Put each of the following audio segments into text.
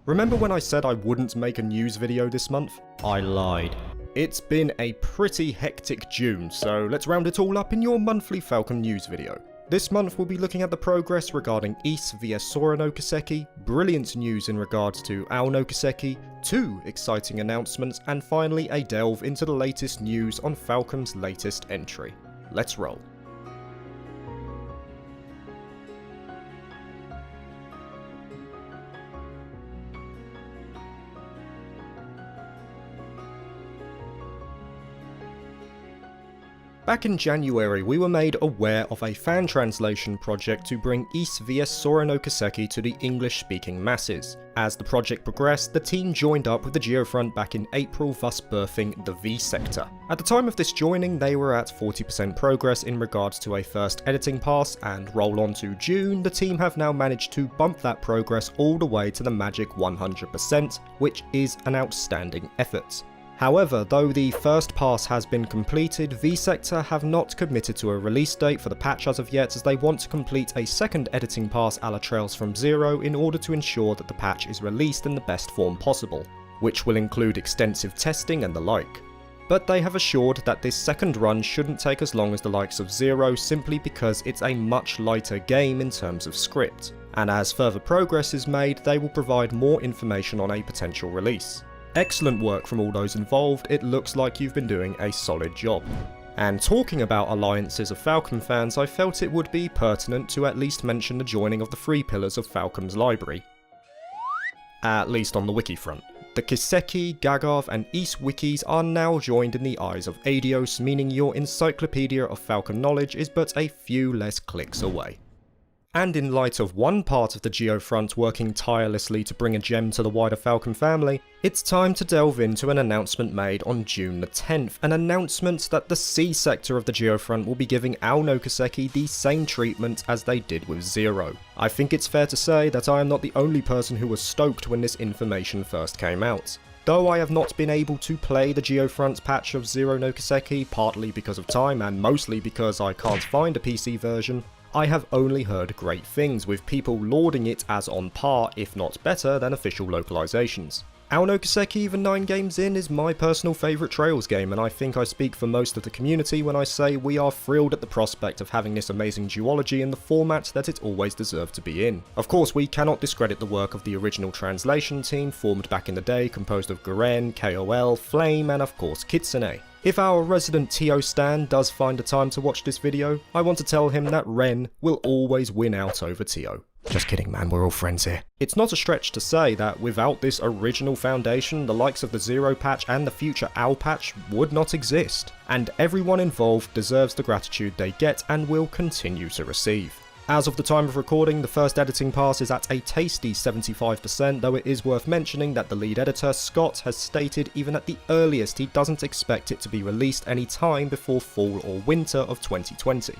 Remember when I said I wouldn't make a news video this month? I lied. It's been a pretty hectic June, so let's round it all up in your monthly Falcom news video. This month we'll be looking at the progress regarding Ys vs Sora No Kiseki, brilliant news in regards to Alno Kiseki, 2 exciting announcements, and finally a delve into the latest news on Falcom's latest entry. Let's roll. Back in January, we were made aware of a fan translation project to bring Ys vs Sora No Kiseki to the English-speaking masses. As the project progressed, the team joined up with the Geofront back in April, thus birthing the V sector. At the time of this joining, they were at 40% progress in regards to a first editing pass, and roll on to June, the team have now managed to bump that progress all the way to the magic 100%, which is an outstanding effort. However, though the first pass has been completed, V-Sector have not committed to a release date for the patch as of yet, as they want to complete a second editing pass a la Trails from Zero in order to ensure that the patch is released in the best form possible, which will include extensive testing and the like. But they have assured that this second run shouldn't take as long as the likes of Zero simply because it's a much lighter game in terms of script, and as further progress is made, they will provide more information on a potential release. Excellent work from all those involved, it looks like you've been doing a solid job. And talking about alliances of Falcom fans, I felt it would be pertinent to at least mention the joining of the 3 pillars of Falcom's library. At least on the wiki front. The Kiseki, Gagav and Ys wikis are now joined in the eyes of Adios, meaning your encyclopedia of Falcom knowledge is but a few less clicks away. And in light of one part of the Geofront working tirelessly to bring a gem to the wider Falcom family, it's time to delve into an announcement made on June the 10th, an announcement that the C sector of the Geofront will be giving Alno Kiseki the same treatment as they did with Zero. I think it's fair to say that I am not the only person who was stoked when this information first came out. Though I have not been able to play the Geofront patch of Sora No Kiseki, partly because of time and mostly because I can't find a PC version, I have only heard great things, with people lauding it as on par, if not better, than official localizations. Alno Kiseki, even 9 games in, is my personal favourite Trails game, and I think I speak for most of the community when I say we are thrilled at the prospect of having this amazing duology in the format that it always deserved to be in. Of course, we cannot discredit the work of the original translation team, formed back in the day, composed of Garen, KOL, Flame, and of course Kitsune. If our resident Tio stan does find the time to watch this video, I want to tell him that Ren will always win out over Tio. Just kidding man, we're all friends here. It's not a stretch to say that without this original foundation, the likes of the Zero patch and the future Owl patch would not exist, and everyone involved deserves the gratitude they get and will continue to receive. As of the time of recording, the first editing pass is at a tasty 75%, though it is worth mentioning that the lead editor, Scott, has stated even at the earliest he doesn't expect it to be released any time before fall or winter of 2020.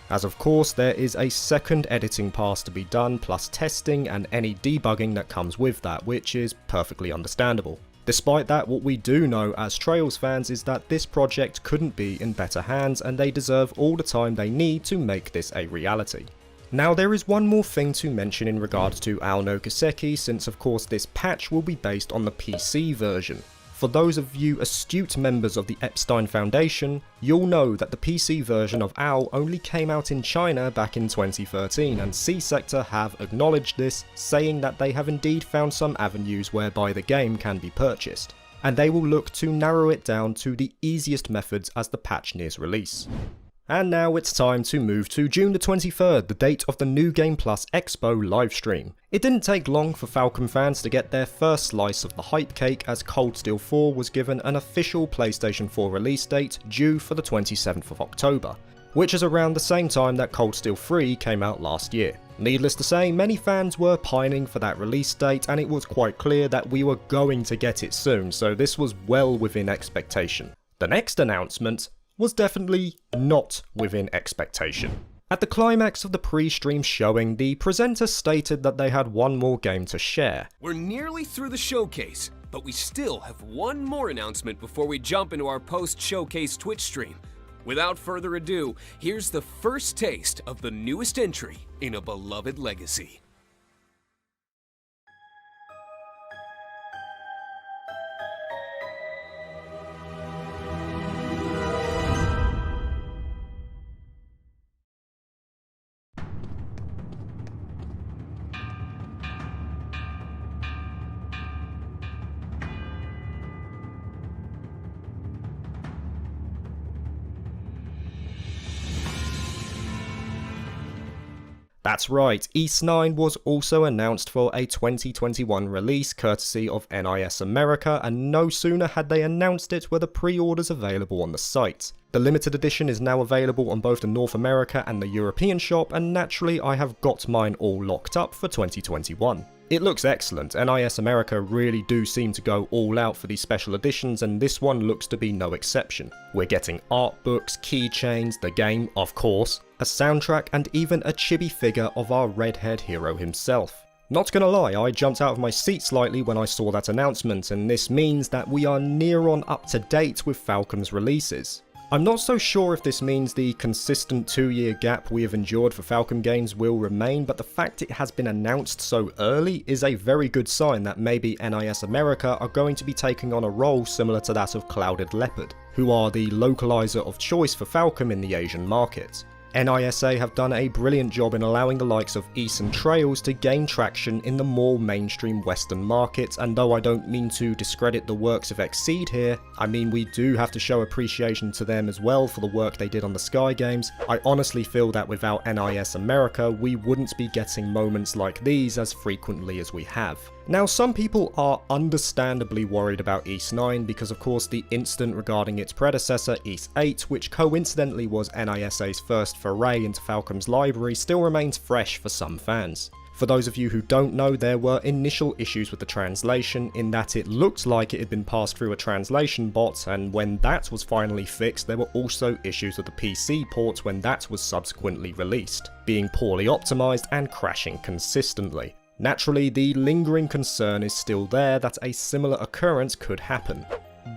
As of course, there is a second editing pass to be done, plus testing and any debugging that comes with that, which is perfectly understandable. Despite that, what we do know as Trails fans is that this project couldn't be in better hands, and they deserve all the time they need to make this a reality. Now there is one more thing to mention in regards to Alno Kiseki, since of course this patch will be based on the PC version. For those of you astute members of the Epstein Foundation, you'll know that the PC version of Owl only came out in China back in 2013, and C-Sector have acknowledged this, saying that they have indeed found some avenues whereby the game can be purchased, and they will look to narrow it down to the easiest methods as the patch nears release. And now it's time to move to June the 23rd, the date of the New Game Plus Expo livestream. It didn't take long for Falcom fans to get their first slice of the hype cake, as Cold Steel 4 was given an official PlayStation 4 release date due for the 27th of October, which is around the same time that Cold Steel 3 came out last year. Needless to say, many fans were pining for that release date, and it was quite clear that we were going to get it soon, so this was well within expectation. The next announcement was definitely not within expectation. At the climax of the pre-stream showing, the presenter stated that they had one more game to share. We're nearly through the showcase, but we still have one more announcement before we jump into our post-showcase Twitch stream. Without further ado, here's the first taste of the newest entry in a beloved legacy. That's right, Ys 9 was also announced for a 2021 release courtesy of NIS America, and no sooner had they announced it were the pre-orders available on the site. The limited edition is now available on both the North America and the European shop, and naturally I have got mine all locked up for 2021. It looks excellent. NIS America really do seem to go all out for these special editions, and this one looks to be no exception. We're getting art books, keychains, the game, of course, a soundtrack, and even a chibi figure of our red-haired hero himself. Not gonna lie, I jumped out of my seat slightly when I saw that announcement, and this means that we are near on up to date with Falcom's releases. I'm not so sure if this means the consistent 2-year gap we have endured for Falcom games will remain, but the fact it has been announced so early is a very good sign that maybe NIS America are going to be taking on a role similar to that of Clouded Leopard, who are the localizer of choice for Falcom in the Asian market. NISA have done a brilliant job in allowing the likes of Ys and Trails to gain traction in the more mainstream Western market, and though I don't mean to discredit the works of Exceed here, I mean we do have to show appreciation to them as well for the work they did on the Sky games. I honestly feel that without NIS America we wouldn't be getting moments like these as frequently as we have. Now, some people are understandably worried about Ys 9 because of course the incident regarding its predecessor Ys 8, which coincidentally was NISA's first foray into Falcom's library, still remains fresh for some fans. For those of you who don't know, there were initial issues with the translation in that it looked like it had been passed through a translation bot, and when that was finally fixed there were also issues with the PC port when that was subsequently released, being poorly optimized and crashing consistently. Naturally, the lingering concern is still there that a similar occurrence could happen.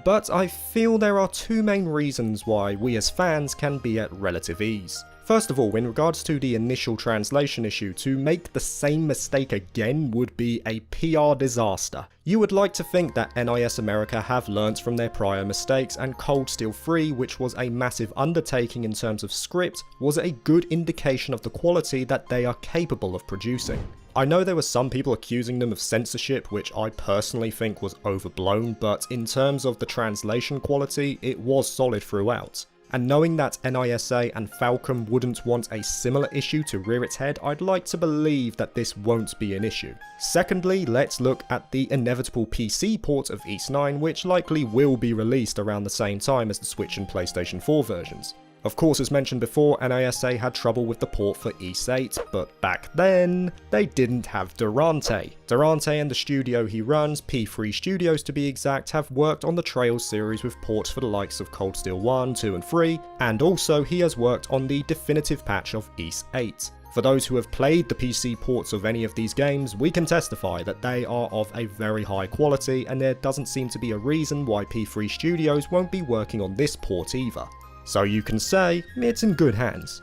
But I feel there are two main reasons why we as fans can be at relative ease. First of all, in regards to the initial translation issue, to make the same mistake again would be a PR disaster. You would like to think that NIS America have learnt from their prior mistakes, and Cold Steel 3, which was a massive undertaking in terms of script, was a good indication of the quality that they are capable of producing. I know there were some people accusing them of censorship, which I personally think was overblown, but in terms of the translation quality, it was solid throughout. And knowing that NISA and Falcom wouldn't want a similar issue to rear its head, I'd like to believe that this won't be an issue. Secondly, let's look at the inevitable PC port of Ys 9, which likely will be released around the same time as the Switch and PlayStation 4 versions. Of course, as mentioned before, NISA had trouble with the port for Ys 8, but back then, they didn't have Durante. Durante and the studio he runs, P3 Studios to be exact, have worked on the Trails series with ports for the likes of Cold Steel 1, 2 and 3, and also he has worked on the definitive patch of Ys 8. For those who have played the PC ports of any of these games, we can testify that they are of a very high quality, and there doesn't seem to be a reason why P3 Studios won't be working on this port either. So you can say, it's in good hands.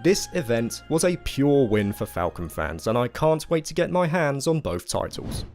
This event was a pure win for Falcom fans, and I can't wait to get my hands on both titles.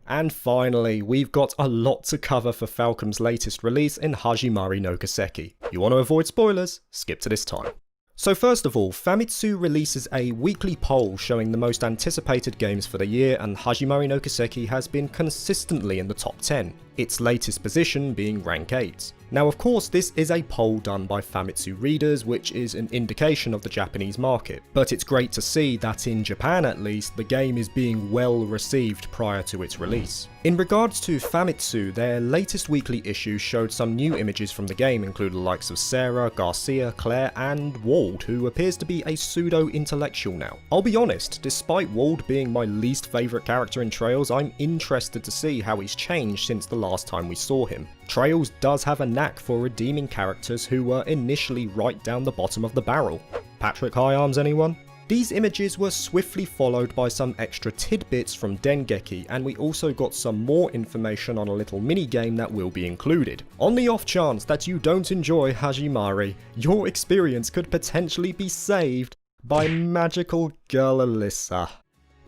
And finally, we've got a lot to cover for Falcom's latest release in Hajimari no Kiseki. You want to avoid spoilers? Skip to this time. So first of all, Famitsu releases a weekly poll showing the most anticipated games for the year, and Hajimari no Kiseki has been consistently in the top 10, its latest position being rank 8. Now of course this is a poll done by Famitsu readers, which is an indication of the Japanese market, but it's great to see that in Japan at least, the game is being well received prior to its release. In regards to Famitsu, their latest weekly issue showed some new images from the game, including the likes of Sarah, Garcia, Claire and Wald, who appears to be a pseudo-intellectual now. I'll be honest, despite Wald being my least favourite character in Trails, I'm interested to see how he's changed since the last time we saw him. Trails does have a knack for redeeming characters who were initially right down the bottom of the barrel. Patrick High Arms, anyone? These images were swiftly followed by some extra tidbits from Dengeki, and we also got some more information on a little mini-game that will be included. On the off chance that you don't enjoy Hajimari, your experience could potentially be saved by magical girl Alyssa.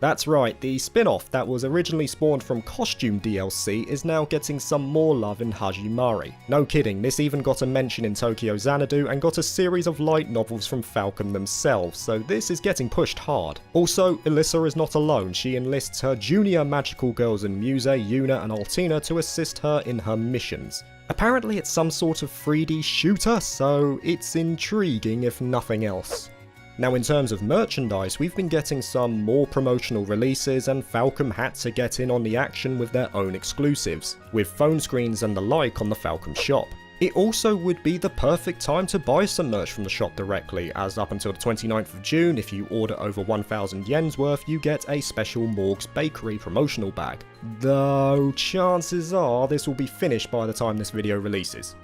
That's right, the spin-off that was originally spawned from Costume DLC is now getting some more love in Hajimari. No kidding, this even got a mention in Tokyo Xanadu and got a series of light novels from Falcom themselves, so this is getting pushed hard. Also, Alyssa is not alone, she enlists her junior magical girls in Muse, Yuna and Altina to assist her in her missions. Apparently it's some sort of 3D shooter, so it's intriguing if nothing else. Now in terms of merchandise, we've been getting some more promotional releases, and Falcom had to get in on the action with their own exclusives, with phone screens and the like on the Falcom shop. It also would be the perfect time to buy some merch from the shop directly, as up until the 29th of June, if you order over 1,000 yen's worth, you get a special Morg's Bakery promotional bag. Though chances are this will be finished by the time this video releases.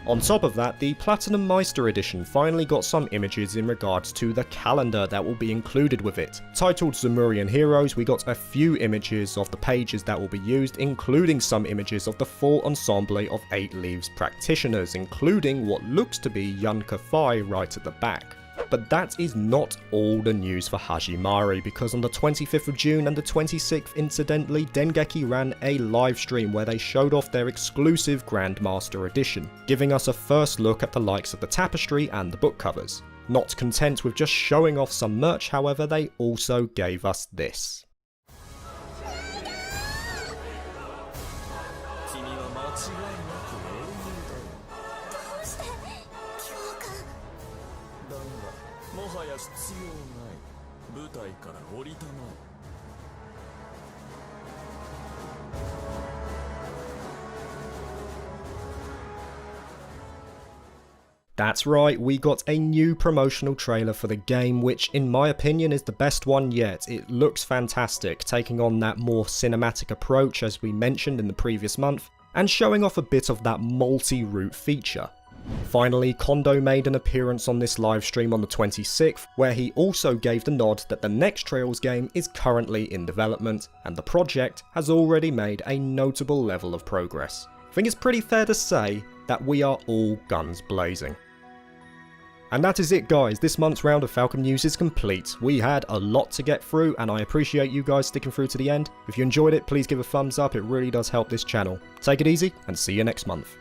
On top of that, the Platinum Meister edition finally got some images in regards to the calendar that will be included with it. Titled Zamurian Heroes, we got a few images of the pages that will be used, including some images of the full ensemble of 8 Leaves practitioners, including what looks to be Yunka Fai right at the back. But that is not all the news for Hajimari, because on the 25th of June and the 26th, incidentally, Dengeki ran a live stream where they showed off their exclusive Grandmaster edition, giving us a first look at the likes of the tapestry and the book covers. Not content with just showing off some merch, however, they also gave us this. That's right, we got a new promotional trailer for the game, which in my opinion is the best one yet. It looks fantastic, taking on that more cinematic approach as we mentioned in the previous month, and showing off a bit of that multi-route feature. Finally, Kondo made an appearance on this livestream on the 26th, where he also gave the nod that the next Trails game is currently in development, and the project has already made a notable level of progress. I think it's pretty fair to say that we are all guns blazing. And that is it guys, this month's round of Falcom news is complete. We had a lot to get through, and I appreciate you guys sticking through to the end. If you enjoyed it, please give a thumbs up, it really does help this channel. Take it easy, and see you next month.